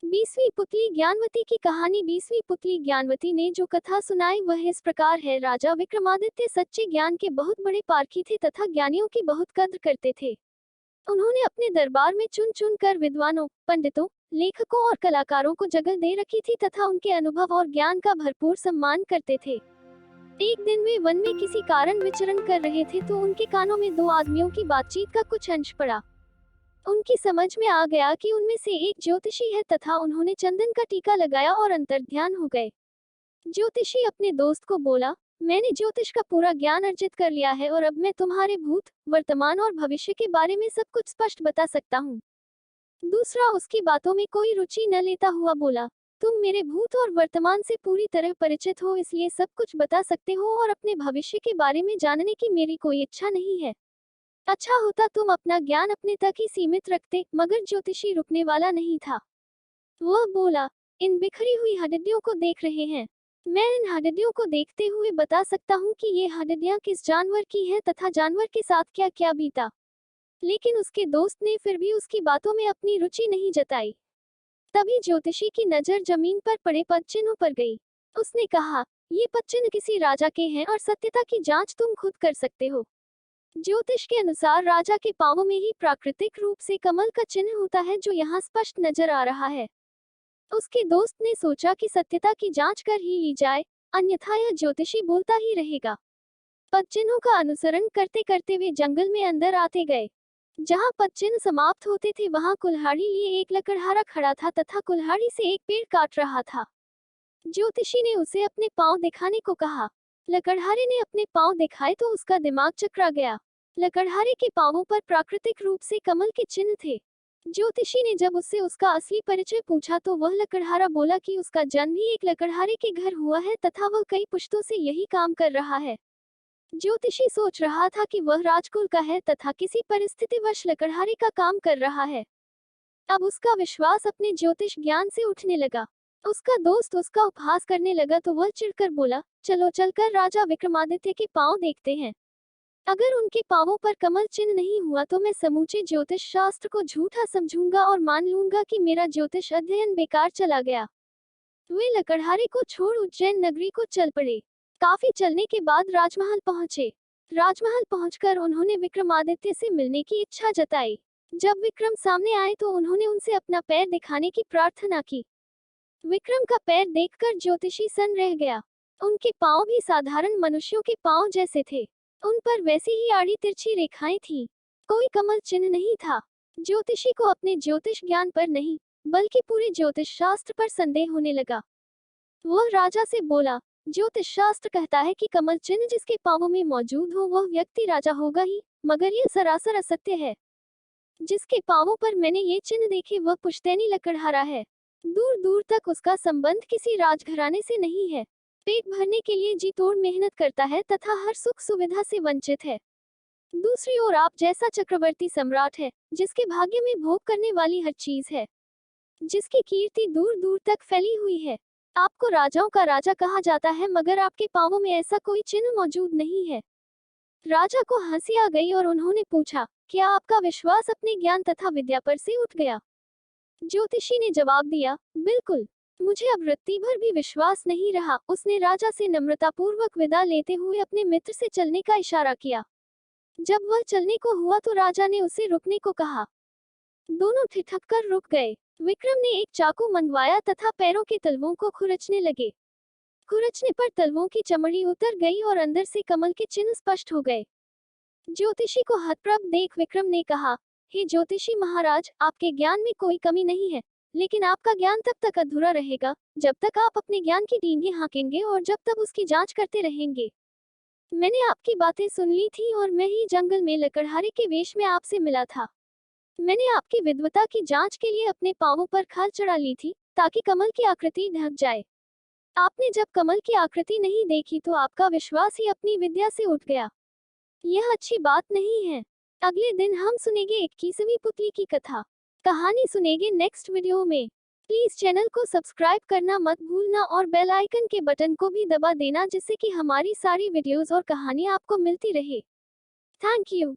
बीसवीं पुतली ज्ञानवती की कहानी। 20वीं पुतली ज्ञानवती ने जो कथा सुनाई वह इस प्रकार है। राजा विक्रमादित्य सच्चे ज्ञान के बहुत बड़े पारखी थे तथा ज्ञानियों की बहुत कद्र करते थे। उन्होंने अपने दरबार में चुन चुन कर विद्वानों, पंडितों, लेखकों और कलाकारों को जगह दे रखी थी तथा उनके अनुभव और ज्ञान का भरपूर सम्मान करते थे। एक दिन वे वन में किसी कारण विचरण कर रहे थे तो उनके कानों में दो आदमियों की बातचीत का कुछ अंश पड़ा। उनकी समझ में आ गया कि उनमें से एक ज्योतिषी है तथा उन्होंने चंदन का टीका लगाया और अंतर्ध्यान हो गए। ज्योतिषी अपने दोस्त को बोला, मैंने ज्योतिष का पूरा ज्ञान अर्जित कर लिया है और अब मैं तुम्हारे भूत, वर्तमान और भविष्य के बारे में सब कुछ स्पष्ट बता सकता हूँ। दूसरा उसकी बातों में कोई रुचि न लेता हुआ बोला, तुम मेरे भूत और वर्तमान से पूरी तरह परिचित हो इसलिए सब कुछ बता सकते हो और अपने भविष्य के बारे में जानने की मेरी कोई इच्छा नहीं है। अच्छा होता तुम अपना ज्ञान अपने तक ही सीमित रखते। मगर ज्योतिषी रुकने वाला नहीं था। वह बोला, इन बिखरी हुई हड्डियों को देख रहे हैं। मैं इन हड्डियों को देखते हुए बता सकता हूँ कि ये हड्डियाँ किस जानवर की हैं तथा जानवर के साथ क्या क्या बीता। लेकिन उसके दोस्त ने फिर भी उसकी बातों में अपनी रुचि नहीं जताई। तभी ज्योतिषी की नजर जमीन पर पड़े पदचिन्हों पर गई। उसने कहा, ये पदचिन्ह किसी राजा के हैं और सत्यता की जांच तुम खुद कर सकते हो। ज्योतिष के अनुसार राजा के पांवों में ही प्राकृतिक रूप से कमल का चिन्ह होता है जो यहाँ स्पष्ट नजर आ रहा है। उसके दोस्त ने सोचा कि सत्यता की जांच कर ही ली जाए, अन्यथा यह ज्योतिषी बोलता ही रहेगा। पदचिन्हों का अनुसरण करते करते वे जंगल में अंदर आते गए। जहाँ पदचिन्ह समाप्त होते थे वहाँ कुल्हाड़ी लिए एक लकड़हारा खड़ा था तथा कुल्हाड़ी से एक पेड़ काट रहा था। ज्योतिषी ने उसे अपने पांव दिखाने को कहा। लकड़हारे ने अपने पांव दिखाए तो उसका दिमाग चकरा गया। लकड़हारे के पांवों पर प्राकृतिक रूप से कमल के चिन्ह थे। ज्योतिषी ने जब उससे उसका असली परिचय पूछा तो वह लकड़हारा बोला कि उसका जन्म ही एक लकड़हारे के घर हुआ है तथा वह कई पुश्तों से यही काम कर रहा है। ज्योतिषी सोच रहा था कि वह राजकुल का है तथा किसी परिस्थितिवश लकड़हारे का काम कर रहा है। अब उसका विश्वास अपने ज्योतिष ज्ञान से उठने लगा। उसका दोस्त उसका उपहास करने लगा तो वह चिढ़कर बोला, चलो चलकर राजा विक्रमादित्य के पांव देखते हैं। अगर उनके पांवों पर कमल चिन्ह नहीं हुआ तो मैं समूचे ज्योतिष शास्त्र को झूठा समझूंगा और मान लूंगा कि मेरा ज्योतिष अध्ययन बेकार चला गया। वे लकड़हारे को छोड़ उज्जैन नगरी को चल पड़े। काफी चलने के बाद राजमहल पहुंचे। राजमहल पहुंचकर उन्होंने विक्रमादित्य से मिलने की इच्छा जताई। जब विक्रम सामने आए तो उन्होंने उनसे अपना पैर दिखाने की प्रार्थना की। विक्रम का पैर देखकर ज्योतिषी सन रह गया। उनके पांव भी साधारण मनुष्यों के पांव जैसे थे। उन पर वैसी ही आड़ी तिरछी रेखाएं थीं। कोई कमल चिन्ह नहीं था। ज्योतिषी को अपने ज्योतिष ज्ञान पर नहीं, बल्कि पूरे ज्योतिष शास्त्र पर संदेह होने लगा। वह राजा से बोला, ज्योतिष शास्त्र कहता है कि कमल चिन्ह जिसके पांवों में मौजूद हो वह व्यक्ति राजा होगा ही, मगर यह सरासर असत्य है। जिसके पांवों पर मैंने ये चिन्ह देखे वह पुश्तैनी लकड़हारा है। दूर दूर तक उसका संबंध किसी राजघराने से नहीं है। पेट भरने के लिए जी तोड़ मेहनत करता है तथा हर सुख सुविधा से वंचित है। दूसरी ओर आप जैसा चक्रवर्ती सम्राट है, जिसके भाग्य में भोग करने वाली हर चीज है, जिसकी कीर्ति दूर दूर तक फैली हुई है। आपको राजाओं का राजा कहा जाता है मगर आपके पांवों में ऐसा कोई चिन्ह मौजूद नहीं है। राजा को हंसी आ गई और उन्होंने पूछा, क्या आपका विश्वास अपने ज्ञान तथा विद्या पर से उठ गया? ज्योतिषी ने जवाब दिया, बिल्कुल। मुझे अब रत्ती भर भी विश्वास नहीं रहा। उसने राजा से नम्रतापूर्वक विदा लेते हुए अपने मित्र से चलने का इशारा किया। जब वह चलने को हुआ तो राजा ने उसे रुकने को कहा। दोनों ठिठक कर रुक गए। विक्रम ने एक चाकू मंगवाया तथा पैरों के तलवों को खुरचने लगे। खुरचने पर तलवों की चमड़ी उतर गई और अंदर से कमल के चिन्ह स्पष्ट हो गए। ज्योतिषी को हतप्रभ देख विक्रम ने कहा, हे ज्योतिषी महाराज, आपके ज्ञान में कोई कमी नहीं है, लेकिन आपका ज्ञान तब तक अधूरा रहेगा जब तक आप अपने ज्ञान की डींगे हाँकेंगे और जब तक उसकी जांच करते रहेंगे। मैंने आपकी बातें सुन ली थी और मैं ही जंगल में लकड़हारे के वेश में आपसे मिला था। मैंने आपकी विद्वता की जांच के लिए अपने पांवों पर खाल चढ़ा ली थी ताकि कमल की आकृति ढक जाए। आपने जब कमल की आकृति नहीं देखी तो आपका विश्वास ही अपनी विद्या से उठ गया। यह अच्छी बात नहीं है। अगले दिन हम सुनेंगे 21वीं पुतली की कथा। कहानी सुनेंगे नेक्स्ट वीडियो में। प्लीज चैनल को सब्सक्राइब करना मत भूलना और बेल आइकन के बटन को भी दबा देना जिससे कि हमारी सारी वीडियोस और कहानियां आपको मिलती रहे। Thank you.